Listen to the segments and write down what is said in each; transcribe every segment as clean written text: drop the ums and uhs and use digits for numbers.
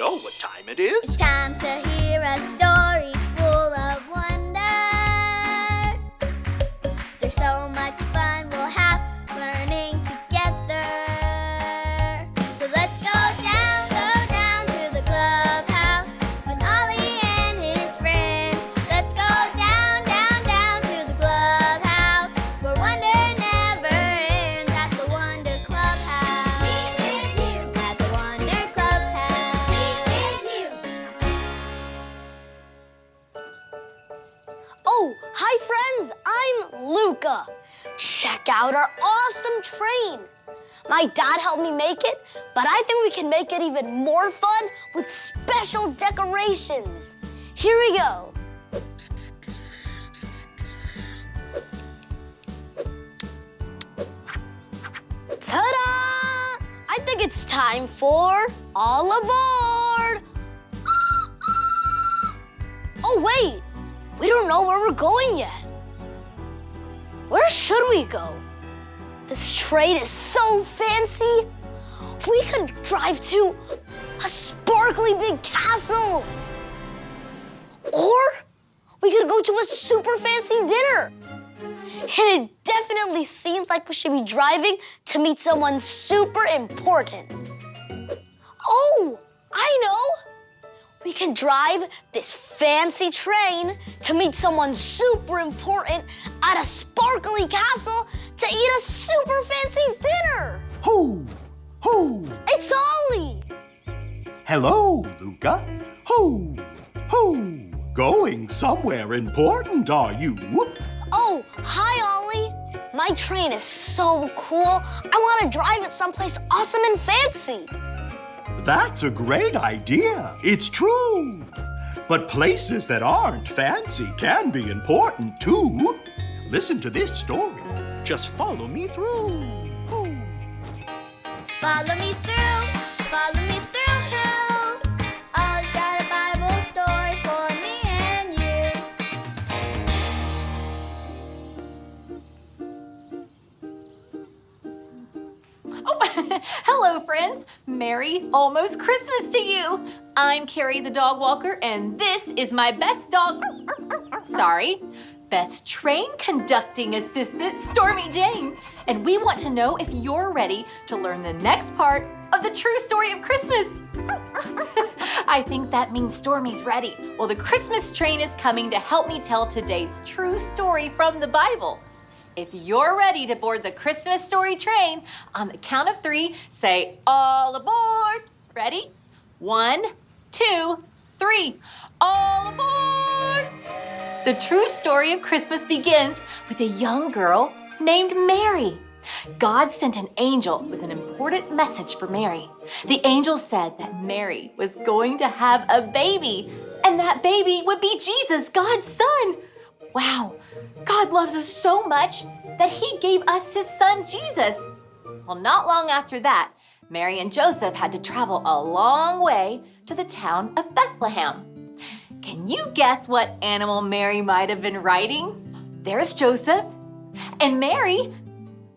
know what time it is. It's time to hear a story full of wonder. There's so much fun we'll have learning together. So let's go down to the clubhouse with Ollie and his friends. Let's go down to the clubhouse where wonder never ends at the Wonder Clubhouse. Meet with you at the Wonder Clubhouse. Meet with you. Oh, hi friends, I'm Luca. Check out our awesome train. My dad helped me make it, but I think we can make it even more fun with special decorations. Here we go. Ta-da! I think it's time for All Aboard! Oh, wait! We don't know where we're going yet. Where should we go? This train is so fancy. We could drive to a sparkly big castle. Or we could go to a super fancy dinner. And it definitely seems like we should be driving to meet someone super important. Oh, I know. We can drive this fancy train to meet someone super important at a sparkly castle to eat a super fancy dinner. Ho! Ho! It's Ollie. Hello, Luca. Ho! Ho! Going somewhere important, are you? Oh, hi, Ollie. My train is so cool. I want to drive it someplace awesome and fancy. That's a great idea. It's true. But places that aren't fancy can be important too. Listen to this story. Just follow me through. Ho! Follow me through, follow me through. Ollie's got a Bible story for me and you. Oh, hello, friends. Merry almost Christmas to you. I'm Carrie the dog walker, and this is my best best train conducting assistant, Stormy Jane. And we want to know if you're ready to learn the next part of the true story of Christmas. I think that means Stormy's ready. Well, the Christmas train is coming to help me tell today's true story from the Bible. If you're ready to board the Christmas story train, on the count of 3, say, all aboard. Ready? 1, 2, 3. All aboard! The true story of Christmas begins with a young girl named Mary. God sent an angel with an important message for Mary. The angel said that Mary was going to have a baby, and that baby would be Jesus, God's son. Wow, God loves us so much that he gave us his son, Jesus. Well, not long after that, Mary and Joseph had to travel a long way to the town of Bethlehem. Can you guess what animal Mary might have been riding? There's Joseph. And Mary,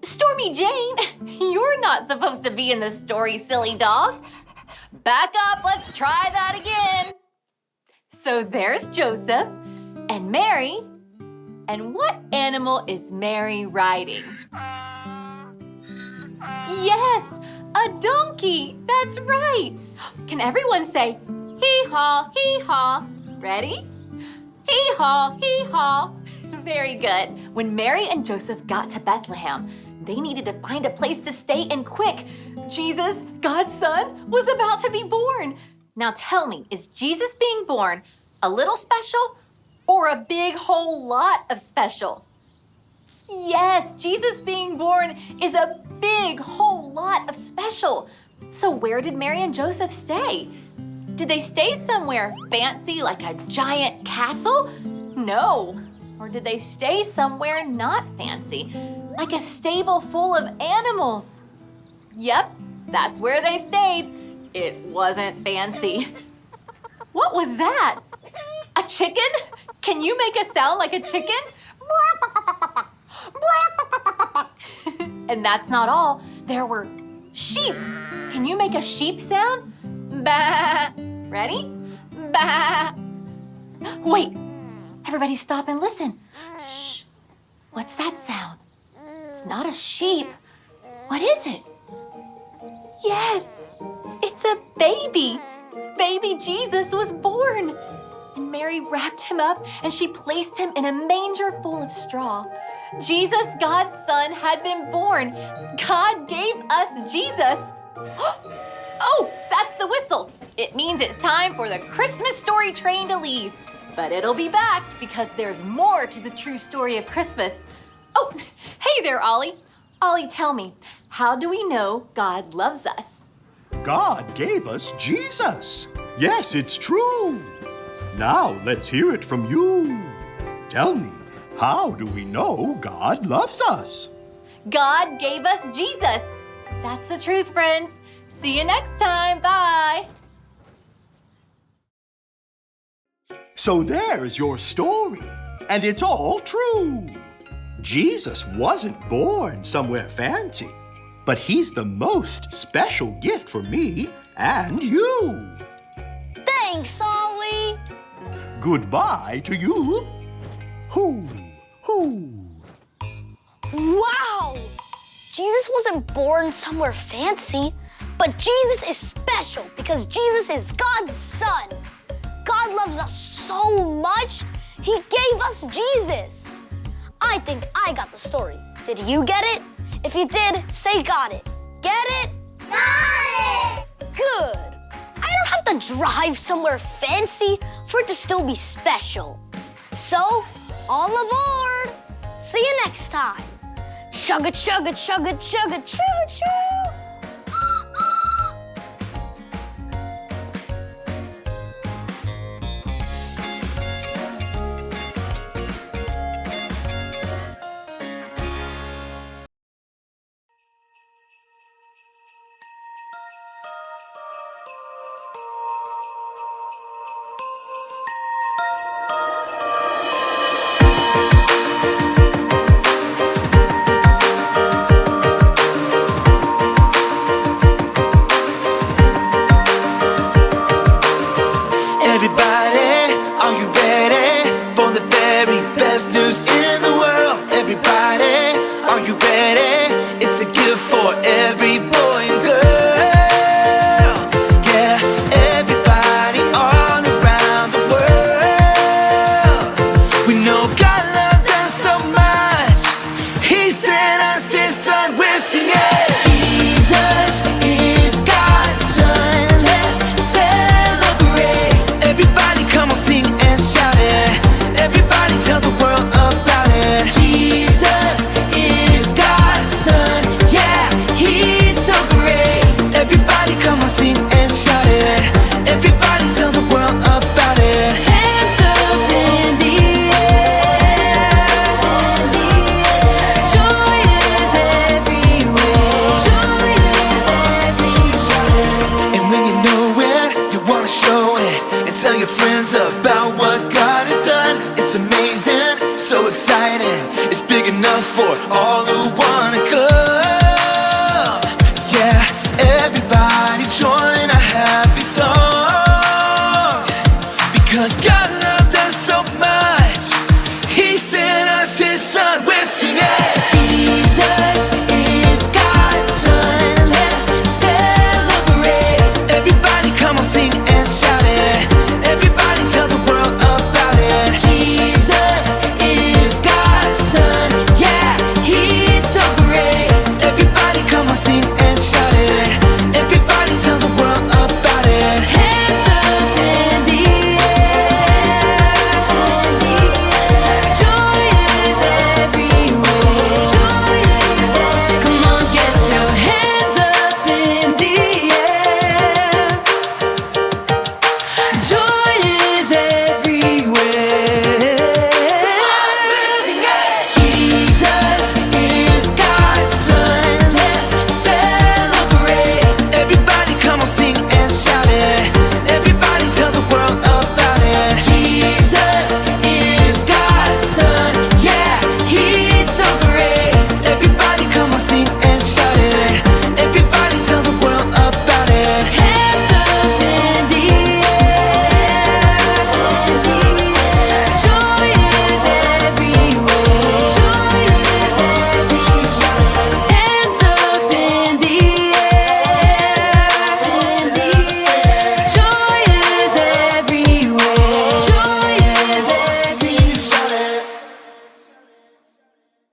Stormy Jane, you're not supposed to be in this story, silly dog. Back up, let's try that again. So there's Joseph and Mary. And what animal is Mary riding? Yes, a donkey. That's right. Can everyone say, hee-haw, hee-haw? Ready? Hee-haw, hee-haw. Very good. When Mary and Joseph got to Bethlehem, they needed to find a place to stay and quick. Jesus, God's son, was about to be born. Now tell me, is Jesus being born a little special or a big whole lot of special? Yes, Jesus being born is a big whole lot of special. So where did Mary and Joseph stay? Did they stay somewhere fancy like a giant castle? No. Or did they stay somewhere not fancy, like a stable full of animals? Yep, that's where they stayed. It wasn't fancy. What was that? A chicken? Can you make a sound like a chicken? And that's not all. There were sheep. Can you make a sheep sound? Bah. Ready? Bah! Wait! Everybody stop and listen. Shh. What's that sound? It's not a sheep. What is it? Yes, it's a baby. Baby Jesus was born. And Mary wrapped him up and she placed him in a manger full of straw. Jesus, God's son, had been born. God gave us Jesus. Oh, that's the whistle. It means it's time for the Christmas story train to leave. But it'll be back because there's more to the true story of Christmas. Oh, hey there, Ollie. Ollie, tell me, how do we know God loves us? God gave us Jesus. Yes, it's true. Now let's hear it from you. Tell me, how do we know God loves us? God gave us Jesus. That's the truth, friends. See you next time. Bye. So there's your story, and it's all true. Jesus wasn't born somewhere fancy, but he's the most special gift for me and you. Thanks, Ollie. Goodbye to you. Hoo, hoo. Wow! Jesus wasn't born somewhere fancy, but Jesus is special because Jesus is God's son. God loves us so much, he gave us Jesus. I think I got the story. Did you get it? If you did, say got it. Get it? Got it! Good. I don't have to drive somewhere fancy for it to still be special. So, all aboard! See you next time. Chugga, chugga, chugga, chugga, choo, choo! Everybody, are you ready for the very best news in the world? Everybody, are you ready? It's a gift for every boy and girl. Yeah, everybody all around the world. We know God loved us so much, he sent us his son, we're singing. Jesus is God's son, let's celebrate. Everybody come on, sing and shout it. Everybody tell the world about it. Jesus is God's son, yeah, he's so great. Everybody come on, sing and shout it. Everybody tell the world about it. Hands up in the air, joy is everywhere. Joy is everywhere. And when you know it, you wanna show it and tell your friends about what God has done. It's amazing.